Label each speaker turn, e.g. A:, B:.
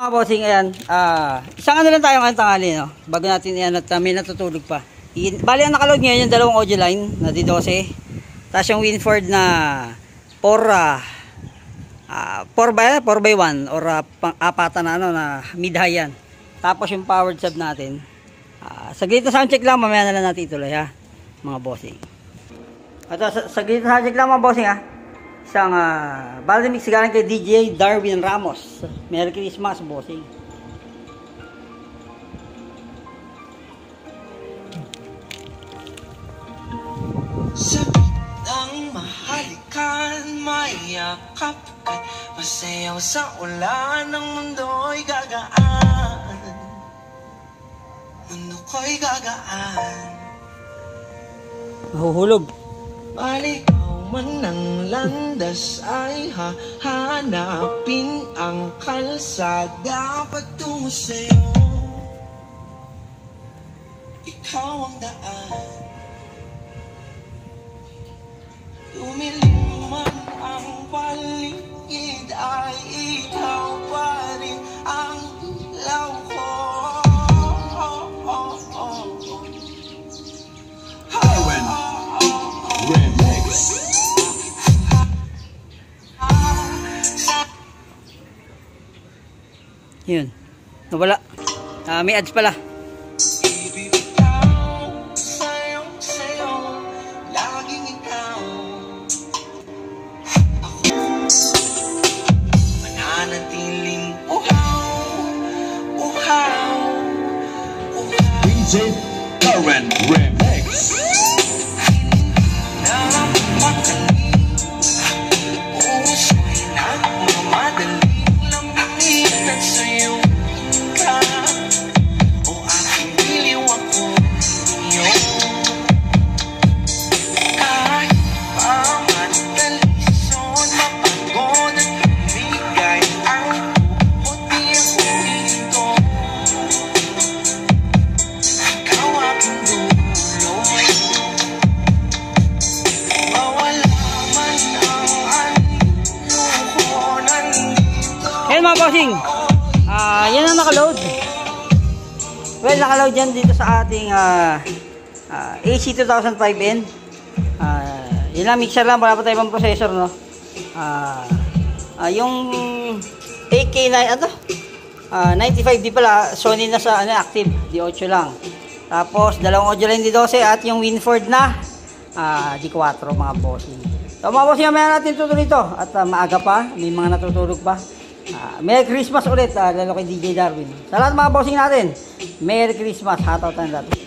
A: Mga bossing, ayan, isang ano lang tayo ngayong tanghali, no? Bago natin yan at may natutulog pa. Bali ang nakaload ngayon yung dalawang audio line na D12. Tapos yung Winford na 4x1 or apatan na, ano, na mid-high yan. Tapos yung powered sub natin. Saglit na sound check lang, mamaya na lang natin ituloy, ha, mga bossing. At saglit na sound check lang, mga bossing, ha. Isang balde mix galing kay DJ Darwin Ramos. Merry Christmas, bossing.
B: Sabit ang mahalikan, mayakap ka't masayaw sa ulan. Ang mundo'y gagaan, mundo ko'y gagaan.
A: Mahuhulog.
B: Maligaw man ang landas ay hahanapin ang kalsada patungo sa'yo. Ikaw ang daan. Lumilim man ang paligid ay ikaw pa rin ang ilaw ko.
A: Yun, nawala. May ads pala.
C: DJ Darwin Remix.
A: Mga bossing, yan ang nakaload. Well, nakaload yan dito sa ating AC2005N. Yun lang, mixer lang, wala pa tayong processor, no? Yung AK9, 95D pala, Sony na sa active, D8 lang. Tapos dalawang audio line D12 at yung Winford na D4, mga bossing. So mga bossing, mamaya natin tutuloy ito. At maaga pa, may mga natutulog pa. Merry Christmas ulit, lalo kay DJ Darwin. Sa lahat mga bossing natin, Merry Christmas, hataw tayo natin.